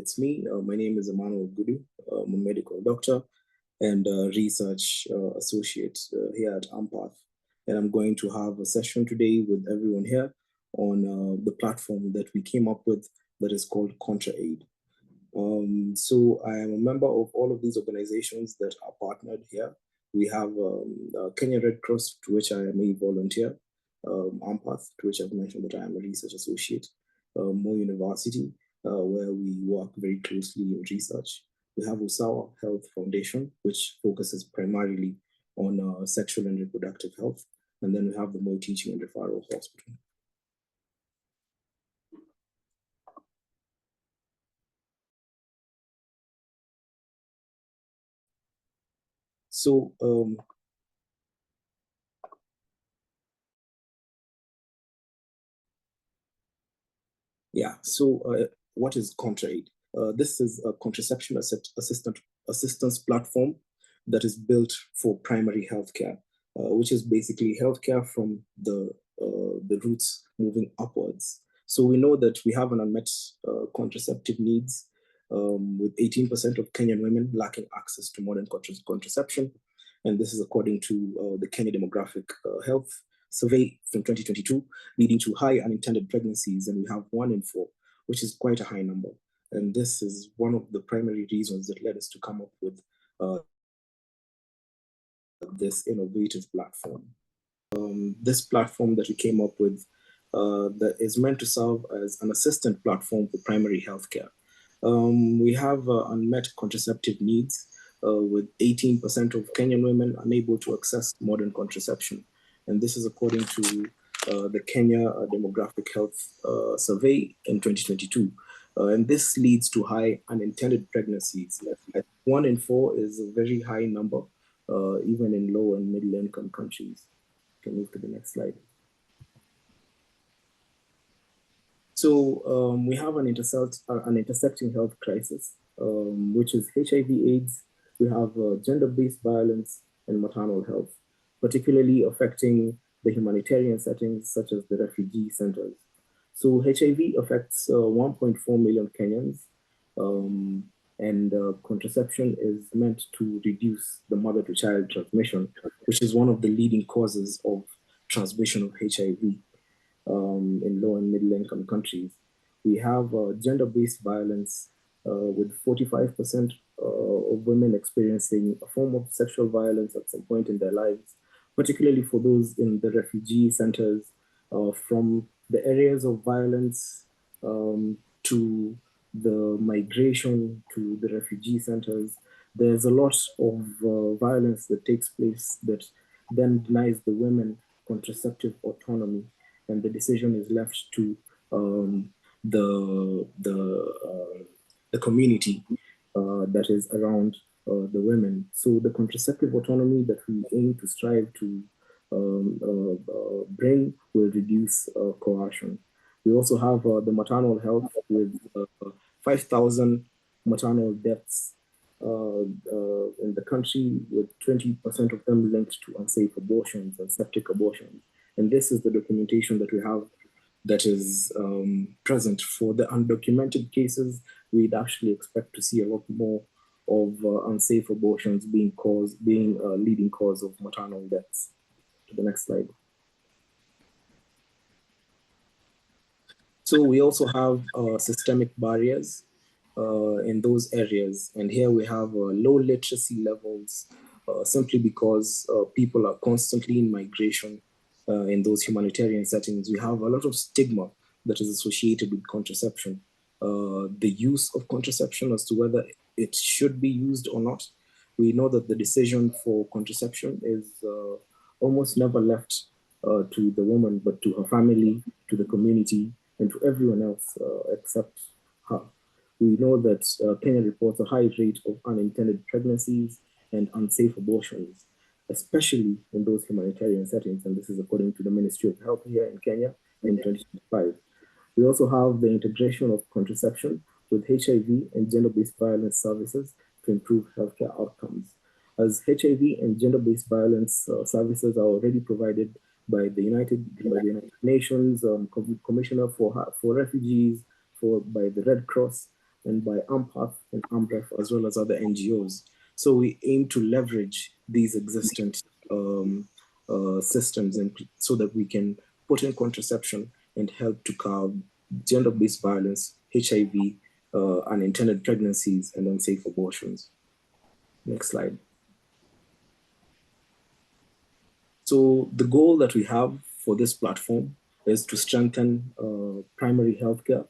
It's me. My name is Emmanuel Gudu. I'm a medical doctor and research associate here at AMPATH. And I'm going to have a session today with everyone here on the platform that we came up with that is called ContraAid. So I am a member of all of these organizations that are partnered here. We have Kenya Red Cross, to which I am a volunteer, AMPATH, to which I've mentioned that I am a research associate, Mo University, where we work very closely in research. We have Usawa Health Foundation, which focuses primarily on sexual and reproductive health. And then we have the Moi Teaching and Referral Hospital. So, what is ContraAid? This is a contraception assistance platform that is built for primary healthcare, which is basically healthcare from the roots moving upwards. So we know that we have an unmet contraceptive needs, with 18% of Kenyan women lacking access to modern contraception. And this is according to the Kenya Demographic Health Survey from 2022, leading to high unintended pregnancies. And we have 1 in 4, which is quite a high number. And this is one of the primary reasons that led us to come up with this innovative platform. This platform that we came up with that is meant to serve as an assistant platform for primary healthcare. We have unmet contraceptive needs, with 18% of Kenyan women unable to access modern contraception. And this is according to the Kenya Demographic Health Survey in 2022. And this leads to high unintended pregnancies. 1 in 4 is a very high number, even in low and middle income countries. You can move to the next slide. So we have an intersecting health crisis, which is HIV/AIDS. We have gender-based violence and maternal health, particularly affecting the humanitarian settings such as the refugee centers. So HIV affects 1.4 million Kenyans, and contraception is meant to reduce the mother-to-child transmission, which is one of the leading causes of transmission of HIV in low and middle income countries. We have gender-based violence, with 45% of women experiencing a form of sexual violence at some point in their lives, particularly for those in the refugee centers, from the areas of violence to the migration to the refugee centers. There's a lot of violence that takes place that then denies the women contraceptive autonomy, and the decision is left to the community that is around the women. So the contraceptive autonomy that we aim to strive to bring will reduce coercion. We also have the maternal health with 5,000 maternal deaths in the country, with 20% of them linked to unsafe abortions and septic abortions. And this is the documentation that we have that is present. For the undocumented cases, we'd actually expect to see a lot more of unsafe abortions being a leading cause of maternal deaths. To the next slide. So we also have systemic barriers in those areas. And here we have low literacy levels, simply because people are constantly in migration in those humanitarian settings. We have a lot of stigma that is associated with contraception. The use of contraception as to whether it should be used or not. We know that the decision for contraception is almost never left to the woman, but to her family, to the community, and to everyone else except her. We know that Kenya reports a high rate of unintended pregnancies and unsafe abortions, especially in those humanitarian settings. And this is according to the Ministry of Health here in Kenya in 2025. We also have the integration of contraception with HIV and gender-based violence services to improve healthcare outcomes. As HIV and gender-based violence services are already provided by the United Nations Commissioner for Refugees, by the Red Cross, and by AMPATH and AMREF, as well as other NGOs. So we aim to leverage these existent systems and so that we can put in contraception and help to curb gender-based violence, HIV, unintended pregnancies, and unsafe abortions. Next slide. So the goal that we have for this platform is to strengthen primary healthcare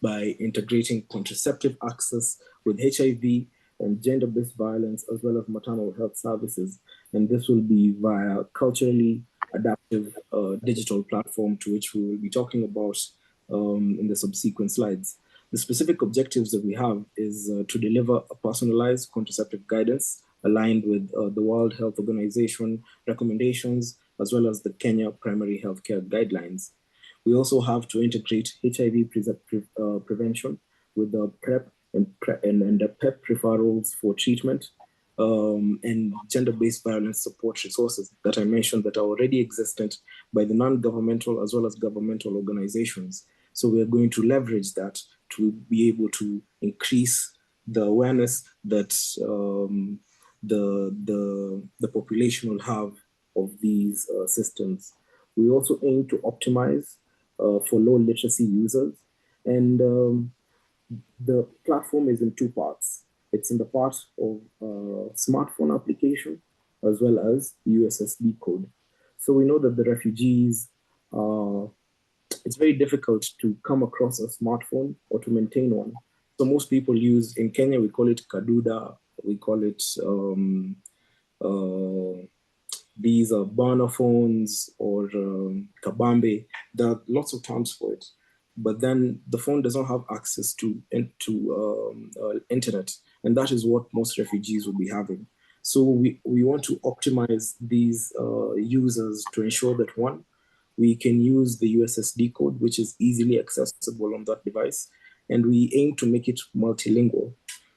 by integrating contraceptive access with HIV and gender-based violence, as well as maternal health services. And this will be via culturally adaptive digital platform, to which we will be talking about in the subsequent slides. The specific objectives that we have is to deliver a personalized contraceptive guidance aligned with the World Health Organization recommendations, as well as the Kenya Primary Healthcare Guidelines. We also have to integrate HIV prevention with the PrEP and the PEP referrals for treatment, and gender-based violence support resources that I mentioned that are already existent by the non-governmental as well as governmental organizations. So we are going to leverage that to be able to increase the awareness that the population will have of these systems. We also aim to optimize for low literacy users, and the platform is in two parts. It's in the part of smartphone application as well as USSD code. So we know that the refugees, it's very difficult to come across a smartphone or to maintain one. So most people use, in Kenya, we call it Kaduda, we call it, these are burner phones or kabambe. There are lots of terms for it. But then the phone does not have access to internet. And that is what most refugees will be having. So we want to optimize these users to ensure that, one, we can use the USSD code, which is easily accessible on that device. And we aim to make it multilingual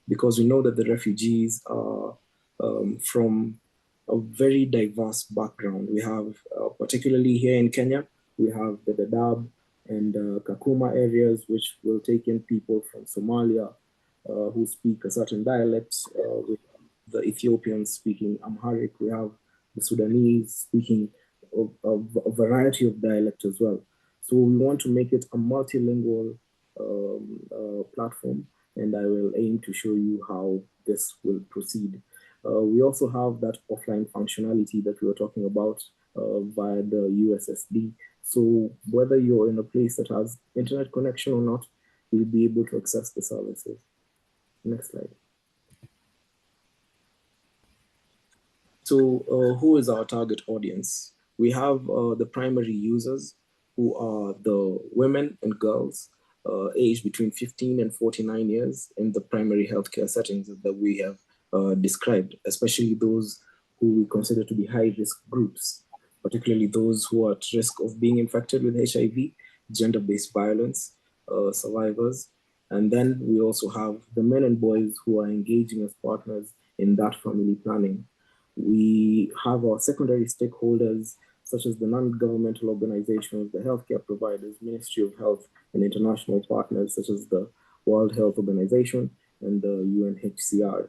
because we know that the refugees are from a very diverse background. We have, particularly here in Kenya, we have the Dadaab and Kakuma areas, which will take in people from Somalia who speak a certain dialect. We have the Ethiopians speaking Amharic. We have the Sudanese speaking a variety of dialect as well. So we want to make it a multilingual platform, and I will aim to show you how this will proceed. We also have that offline functionality that we were talking about via the USSD. So whether you're in a place that has internet connection or not, you'll be able to access the services. Next slide. So who is our target audience? We have the primary users, who are the women and girls aged between 15 and 49 years in the primary healthcare settings that we have described, especially those who we consider to be high-risk groups, particularly those who are at risk of being infected with HIV, gender-based violence survivors. And then we also have the men and boys who are engaging as partners in that family planning. We have our secondary stakeholders, such as the non-governmental organizations, the healthcare providers, Ministry of Health, and international partners, such as the World Health Organization and the UNHCR.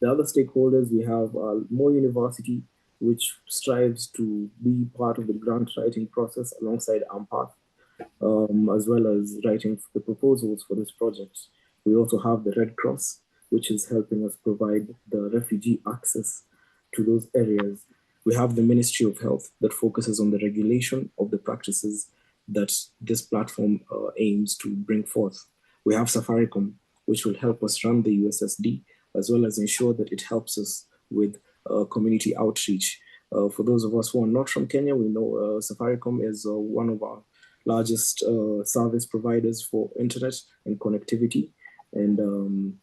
The other stakeholders, we have More University, which strives to be part of the grant writing process alongside AMPATH, as well as writing the proposals for this project. We also have the Red Cross, which is helping us provide the refugee access to those areas. We have the Ministry of Health that focuses on the regulation of the practices that this platform aims to bring forth. We have Safaricom, which will help us run the USSD, as well as ensure that it helps us with community outreach. For those of us who are not from Kenya, we know Safaricom is one of our largest service providers for internet and connectivity. And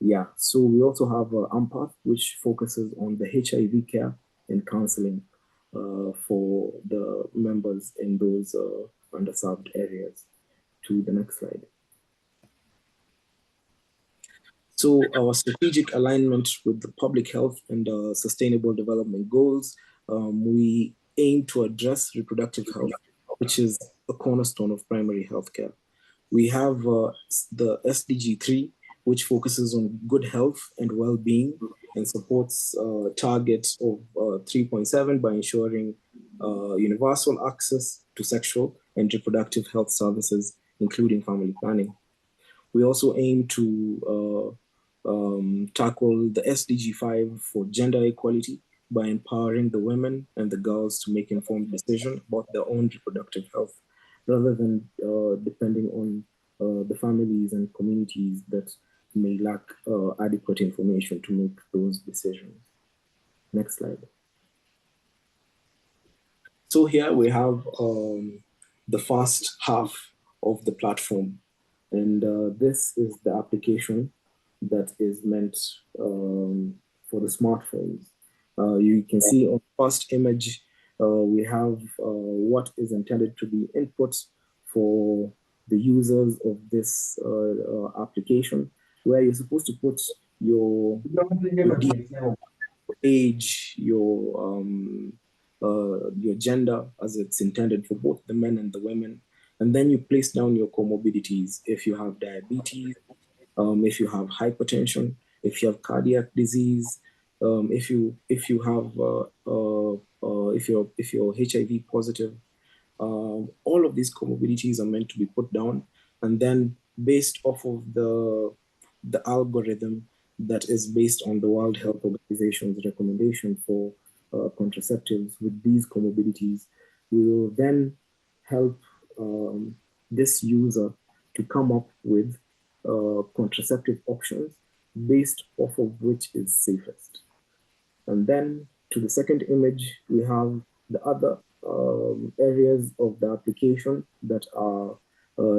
yeah, so we also have AMPATH, which focuses on the HIV care and counseling for the members in those underserved areas. To the next slide. So our strategic alignment with the public health and sustainable development goals, we aim to address reproductive health, which is a cornerstone of primary healthcare. We have the SDG 3, which focuses on good health and well-being and supports targets of 3.7 by ensuring universal access to sexual and reproductive health services, including family planning. We also aim to tackle the SDG 5 for gender equality by empowering the women and the girls to make informed decisions about their own reproductive health, rather than depending on the families and communities that may lack adequate information to make those decisions. Next slide. So here we have the first half of the platform. And this is the application that is meant for the smartphones. You can see on the first image, we have what is intended to be input for the users of this application, where you're supposed to put your age, your gender as it's intended for both the men and the women. And then you place down your comorbidities. If you have diabetes, if you have hypertension, if you have cardiac disease, if you're HIV positive, all of these comorbidities are meant to be put down, and then based off of the algorithm that is based on the World Health Organization's recommendation for contraceptives with these comorbidities, we will then help this user to come up with contraceptive options based off of which is safest. And then to the second image, we have the other areas of the application that are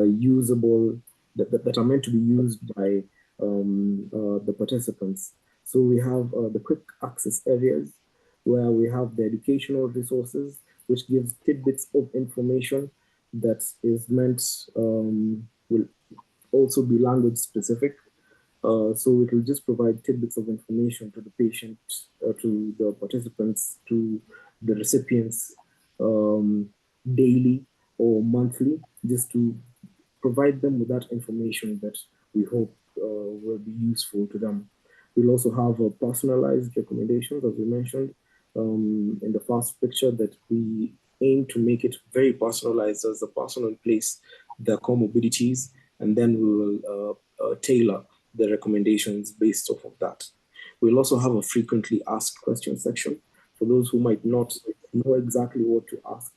usable, that are meant to be used by the participants. So we have the quick access areas, where we have the educational resources, which gives tidbits of information that is meant, will also be language specific. So it will just provide tidbits of information to the patient, to the participants, to the recipients daily or monthly, just to provide them with that information that we hope will be useful to them. We'll also have personalized recommendations, as we mentioned in the first picture, that we aim to make it very personalized as the person will place their comorbidities, and then we will tailor the recommendations based off of that. We'll also have a frequently asked questions section for those who might not know exactly what to ask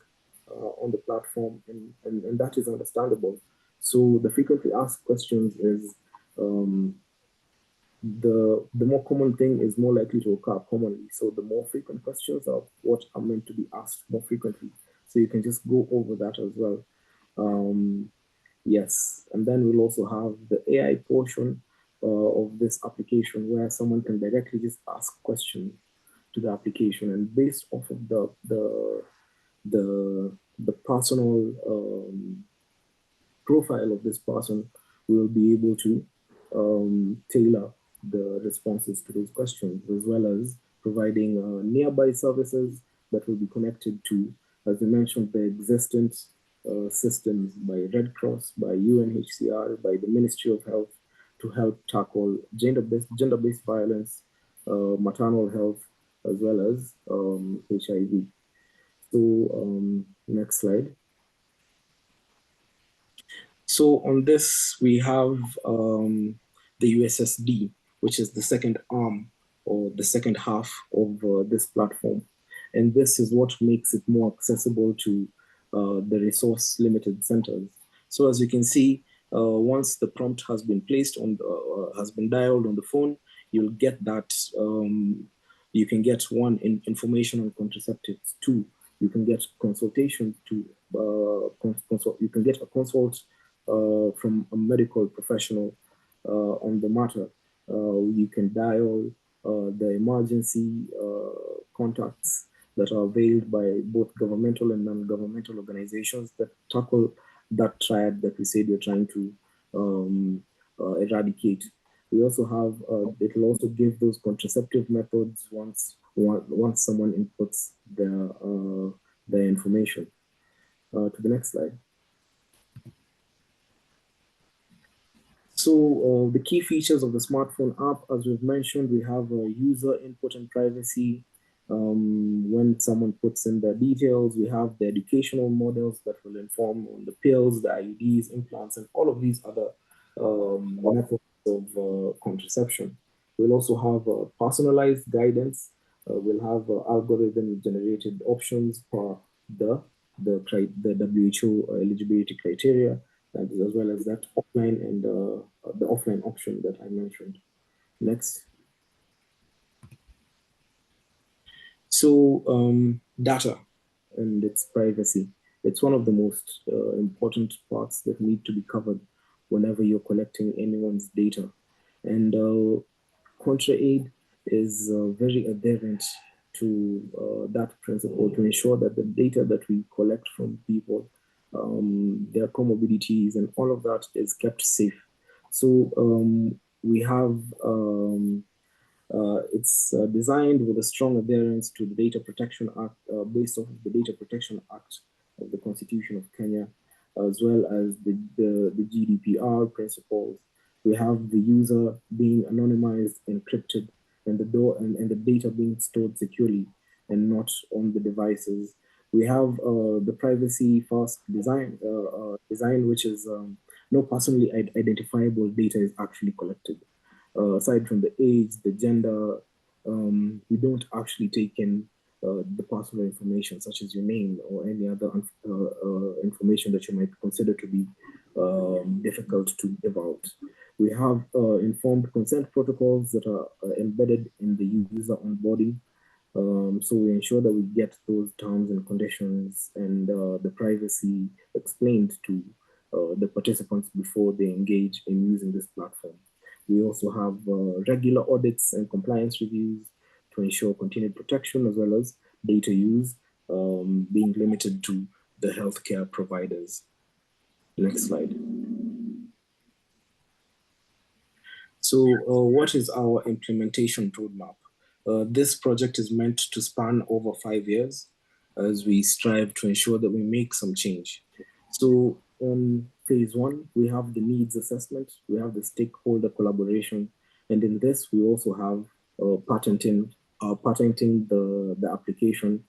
on the platform, and that is understandable. So the frequently asked questions is the more common thing is more likely to occur commonly. So the more frequent questions are what are meant to be asked more frequently. So you can just go over that as well. Yes, and then we'll also have the AI portion of this application, where someone can directly just ask questions to the application, and based off of the personal profile of this person, we will be able to tailor the responses to those questions, as well as providing nearby services that will be connected to, as we mentioned, the existing systems by Red Cross, by UNHCR, by the Ministry of Health, to help tackle gender-based violence, maternal health, as well as HIV. So next slide. So on this, we have the USSD, which is the second arm or the second half of this platform. And this is what makes it more accessible to the resource-limited centers. So as you can see, once the prompt has been placed on, has been dialed on the phone, you'll get that. You can get information on contraceptives. 2, you can get consultation. You can get a consult from a medical professional on the matter. You can dial the emergency contacts that are availed by both governmental and non-governmental organizations that tackle that triad that we said we're trying to eradicate. We also have, it will also give those contraceptive methods once someone inputs their information. To the next slide. So the key features of the smartphone app, as we've mentioned, we have user input and privacy. When someone puts in their details, we have the educational models that will inform on the pills, the IUDs, implants, and all of these other methods of contraception. We'll also have personalized guidance. We'll have algorithm-generated options for the WHO eligibility criteria, and as well as that offline and the offline option that I mentioned. Next. So data and its privacy. It's one of the most important parts that need to be covered whenever you're collecting anyone's data. And ContraAid is very adherent to that principle to ensure that the data that we collect from people, their comorbidities and all of that is kept safe. So we have it's designed with a strong adherence to the Data Protection Act, based off of the Data Protection Act of the Constitution of Kenya, as well as the GDPR principles. We have the user being anonymized, encrypted, and the data being stored securely and not on the devices. We have the privacy first design, which is no personally identifiable data is actually collected. Aside from the age, the gender, we don't actually take in the personal information, such as your name or any other information that you might consider to be difficult to give out. We have informed consent protocols that are embedded in the user onboarding. So we ensure that we get those terms and conditions and the privacy explained to the participants before they engage in using this platform. We also have regular audits and compliance reviews to ensure continued protection, as well as data use being limited to the healthcare providers. Next slide. So what is our implementation roadmap? This project is meant to span over 5 years as we strive to ensure that we make some change. So on phase 1, we have the needs assessment, we have the stakeholder collaboration, and in this we also have patenting the application,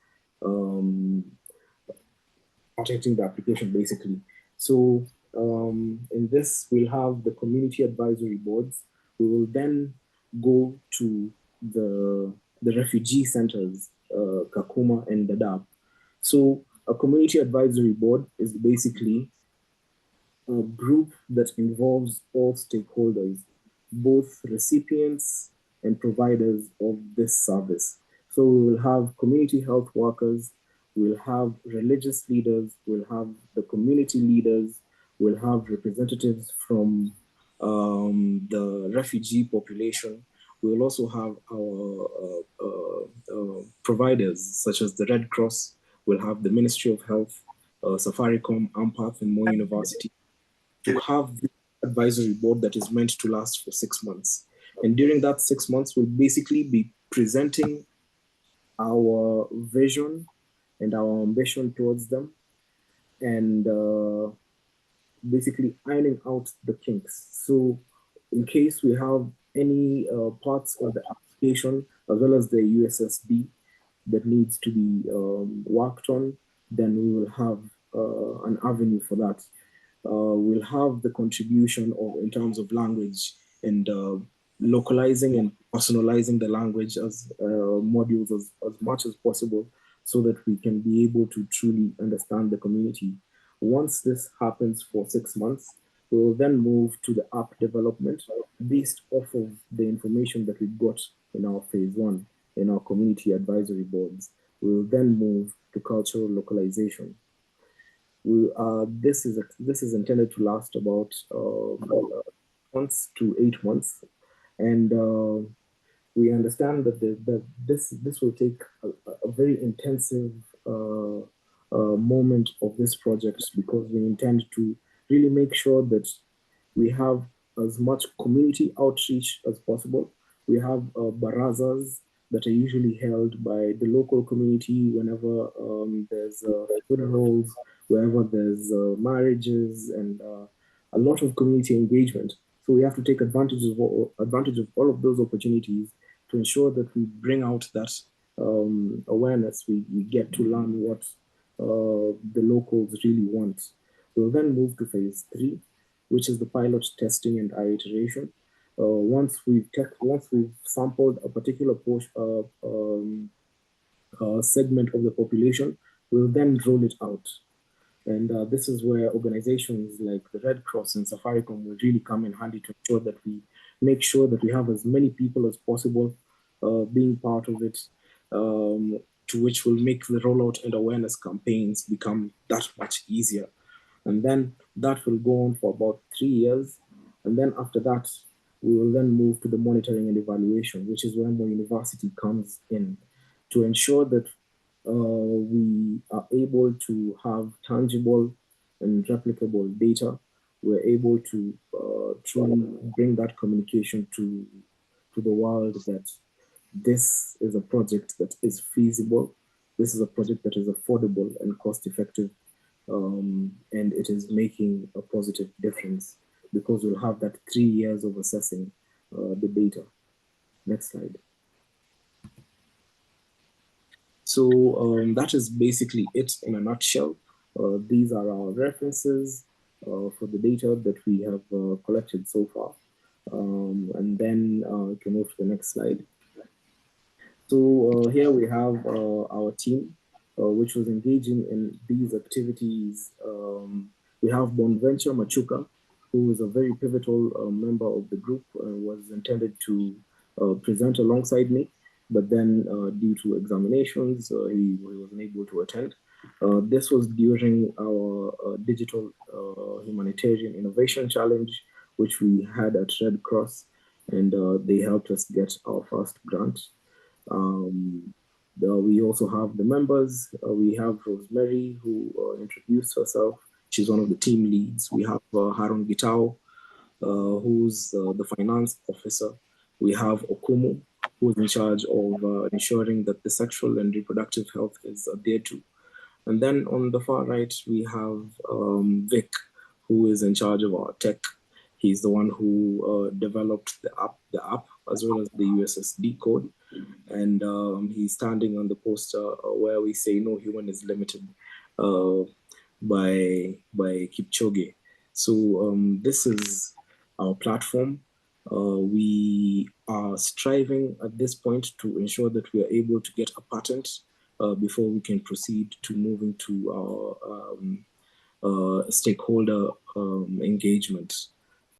patenting the application basically. So in this, we'll have the community advisory boards. We will then go to the refugee centers, Kakuma and Dadaab. So a community advisory board is basically a group that involves all stakeholders, both recipients and providers of this service. So we will have community health workers, we'll have religious leaders, we'll have the community leaders, we'll have representatives from the refugee population. We'll also have our providers, such as the Red Cross. We'll have the Ministry of Health, Safaricom, AMPATH, and Moi University to have the advisory board that is meant to last for 6 months. And during that 6 months, we'll basically be presenting our vision and our ambition towards them, and basically ironing out the kinks. So in case we have any parts of the application, as well as the USSD that needs to be worked on, then we will have an avenue for that. We'll have the contribution in terms of language and localizing and personalizing the language as modules as much as possible, so that we can be able to truly understand the community. Once this happens for 6 months, we will then move to the app development based off of the information that we got in our phase 1, in our community advisory boards. We will then move to cultural localization. This is intended to last about months to 8 months, and we understand that this will take a very intensive moment of this project, because we intend to really make sure that we have as much community outreach as possible. We have barazas that are usually held by the local community whenever there's funerals, wherever there's marriages, and a lot of community engagement. So we have to take advantage of all of those opportunities to ensure that we bring out that awareness. We get to learn what the locals really want. We'll then move to phase 3, which is the pilot testing and iteration. Once we've sampled a particular segment of the population, we'll then roll it out. And this is where organizations like the Red Cross and Safaricom will really come in handy to ensure that we make sure that we have as many people as possible being part of it, to which will make the rollout and awareness campaigns become that much easier. And then that will go on for about 3 years. And then after that, we will then move to the monitoring and evaluation, which is where more university comes in to ensure that we are able to have tangible and replicable data. We're able to truly bring that communication to the world that this is a project that is feasible. This is a project that is affordable and cost effective, and it is making a positive difference because we'll have that 3 years of assessing the data. Next slide. So that is basically it in a nutshell. These are our references for the data that we have collected so far. And then we can move to the next slide. So here we have our team, which was engaging in these activities. We have Bonventure Machuka, who is a very pivotal member of the group, was intended to present alongside me, but then due to examinations, he wasn't able to attend. This was during our digital humanitarian innovation challenge, which we had at Red Cross, and they helped us get our first grant. We also have the members. We have Rosemary, who introduced herself. She's one of the team leads. We have Haron Gitao, who's the finance officer. We have Okumu, who is in charge of ensuring that the sexual and reproductive health is adhered to. And then on the far right, we have Vic, who is in charge of our tech. He's the one who developed the app, as well as the USSD code. And he's standing on the poster where we say no human is limited by Kipchoge. So this is our platform. We are striving at this point to ensure that we are able to get a patent before we can proceed to moving to our stakeholder engagement.